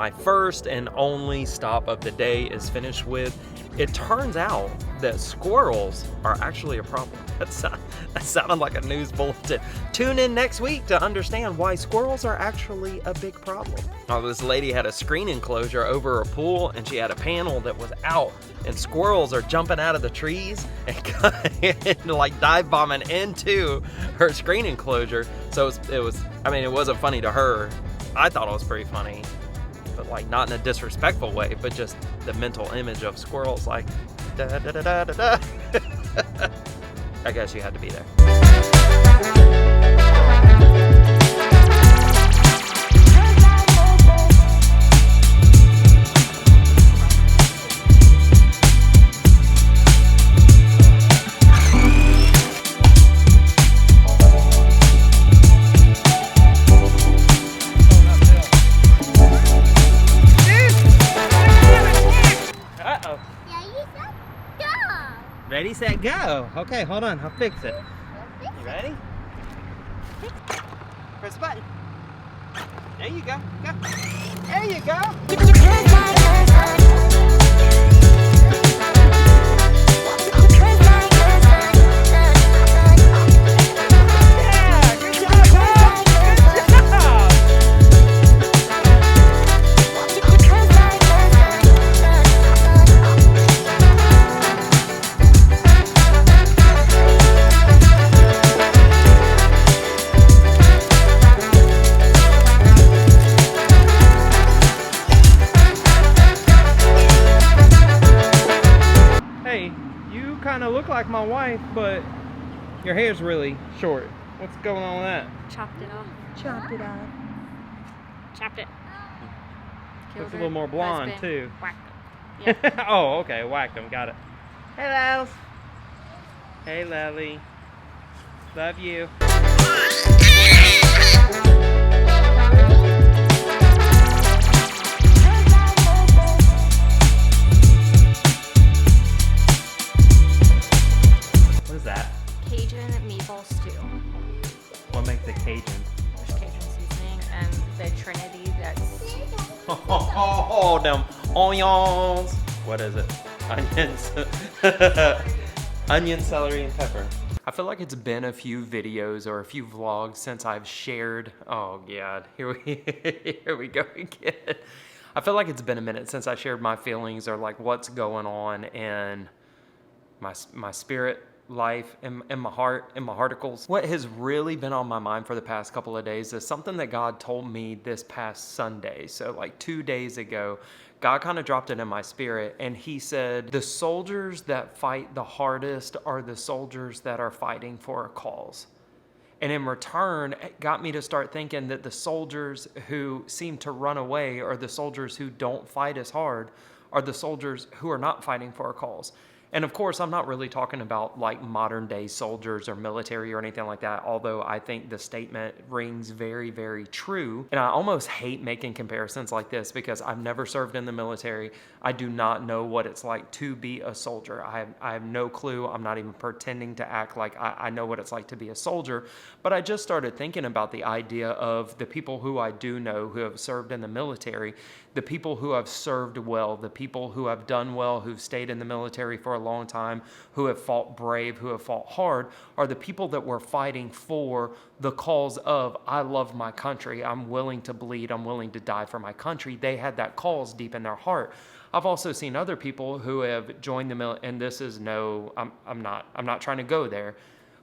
my first and only stop of the day is finished with, it turns out that squirrels are actually a problem. That sounded like a news bulletin. Tune in next week to understand why squirrels are actually a big problem. Oh, this lady had a screen enclosure over her pool, and she had a panel that was out, and squirrels are jumping out of the trees and like dive bombing into her screen enclosure. So it wasn't funny to her. I thought it was pretty funny, but like not in a disrespectful way, but just the mental image of squirrels like da da da da da da. I guess you had to be there. Ready, set, go. Okay, hold on. I'll fix it. You ready? Press the button. There you go. Go. There you go. Look like my wife, but your hair's really short. What's going on with that? Chopped it off. Chopped it off. Chopped it. Looks a little more blonde too. Whacked it. Yeah. Oh, okay. Whacked them. Got it. Hey, Lals. Hey, Lally. Love you. Cajun meatball stew. What makes it Cajun? There's Cajun seasoning and the Trinity that's... Oh, them onions. What is it? Onions. Onion, celery, and pepper. I feel like it's been a few videos or a few vlogs since I've shared... Oh, God. Here we go again. I feel like it's been a minute since I shared my feelings or like what's going on in my spirit life, in my heart, in my hearticles. What has really been on my mind for the past couple of days is something that God told me this past Sunday. So like 2 days ago, God kind of dropped it in my spirit, and he said, the soldiers that fight the hardest are the soldiers that are fighting for a cause. And in return, it got me to start thinking that the soldiers who seem to run away or the soldiers who don't fight as hard are the soldiers who are not fighting for a cause. And of course, I'm not really talking about like modern day soldiers or military or anything like that, although I think the statement rings very, very true. And I almost hate making comparisons like this because I've never served in the military. I do not know what it's like to be a soldier. I have no clue. I'm not even pretending to act like I know what it's like to be a soldier. But I just started thinking about the idea of the people who I do know who have served in the military, the people who have served well, the people who have done well, who've stayed in the military for a long time, who have fought brave, who have fought hard, are the people that were fighting for the cause of, I love my country, I'm willing to bleed, I'm willing to die for my country. They had that cause deep in their heart. I've also seen other people who have joined the military, and this is I'm not trying to go there,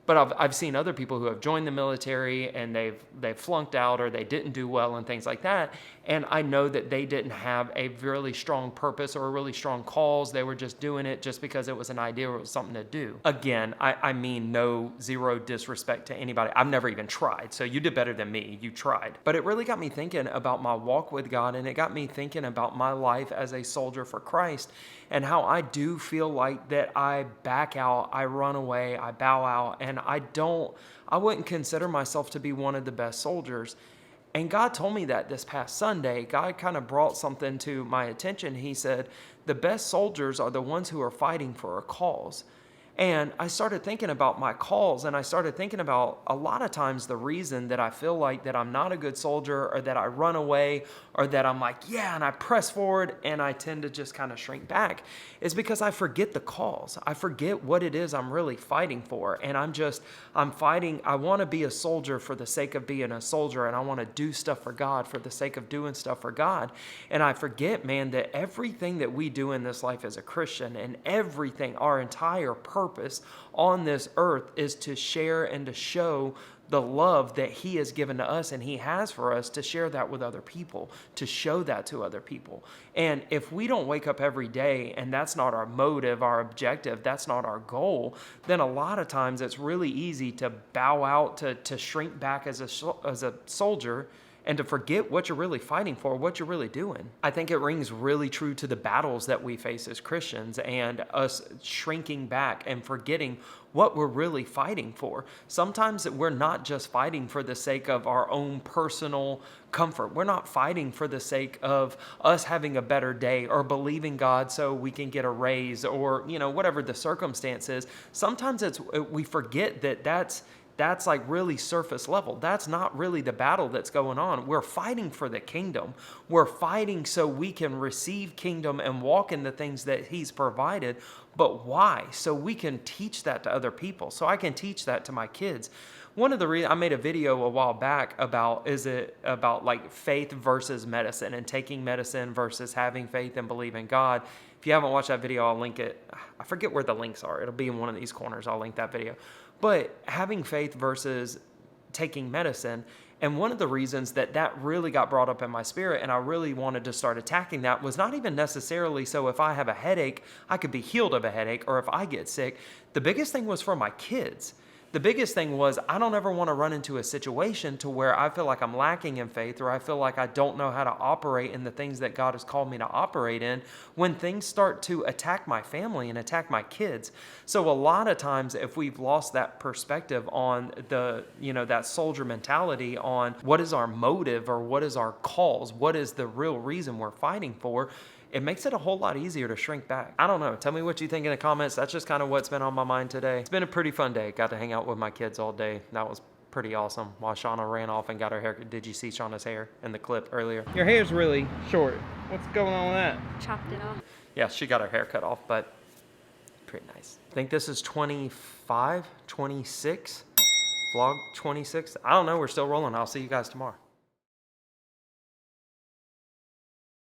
but I've seen other people who have joined the military and they've flunked out or they didn't do well and things like that. And I know that they didn't have a really strong purpose or a really strong cause. They were just doing it just because it was an idea or it was something to do. Again, I mean zero disrespect to anybody. I've never even tried. So you did better than me. You tried. But it really got me thinking about my walk with God, and it got me thinking about my life as a soldier for Christ and how I do feel like that I back out, I run away, I bow out, and I wouldn't consider myself to be one of the best soldiers. And God told me that this past Sunday. God kind of brought something to my attention. He said, the best soldiers are the ones who are fighting for a cause. And I started thinking about my calls, and I started thinking about a lot of times the reason that I feel like that I'm not a good soldier, or that I run away, or that I'm like, yeah, and I press forward and I tend to just kind of shrink back, is because I forget the calls. I forget what it is I'm really fighting for. And I'm fighting. I want to be a soldier for the sake of being a soldier, and I want to do stuff for God for the sake of doing stuff for God. And I forget, man, that everything that we do in this life as a Christian, and everything, our entire purpose on this earth, is to share and to show the love that he has given to us and he has for us, to share that with other people, to show that to other people. And if we don't wake up every day and that's not our motive, our objective, that's not our goal, then a lot of times it's really easy to bow out, to shrink back as a soldier, and to forget what you're really fighting for, what you're really doing. I think it rings really true to the battles that we face as Christians, and us shrinking back and forgetting what we're really fighting for. Sometimes we're not just fighting for the sake of our own personal comfort. We're not fighting for the sake of us having a better day, or believing God so we can get a raise, or, whatever the circumstance is. Sometimes we forget that that's like really surface level. That's not really the battle that's going on. We're fighting for the kingdom. We're fighting so we can receive kingdom and walk in the things that he's provided. But why? So we can teach that to other people. So I can teach that to my kids. One of the reasons I made a video a while back about like faith versus medicine, and taking medicine versus having faith and believing God. If you haven't watched that video, I'll link it. I forget where the links are. It'll be in one of these corners. I'll link that video. But having faith versus taking medicine, and one of the reasons that really got brought up in my spirit, and I really wanted to start attacking that, was not even necessarily so if I have a headache, I could be healed of a headache, or if I get sick. The biggest thing was for my kids. The biggest thing was, I don't ever want to run into a situation to where I feel like I'm lacking in faith, or I feel like I don't know how to operate in the things that God has called me to operate in, when things start to attack my family and attack my kids. So a lot of times, if we've lost that perspective on that soldier mentality on what is our motive, or what is our cause, what is the real reason we're fighting for, it makes it a whole lot easier to shrink back. I don't know. Tell me what you think in the comments. That's just kind of what's been on my mind today. It's been a pretty fun day. Got to hang out with my kids all day. That was pretty awesome. While Shauna ran off and got her hair. Did you see Shauna's hair in the clip earlier? Your hair's really short. What's going on with that? Chopped it off. Yeah, she got her hair cut off, but pretty nice. I think this is 25, 26, vlog 26. I don't know. We're still rolling. I'll see you guys tomorrow.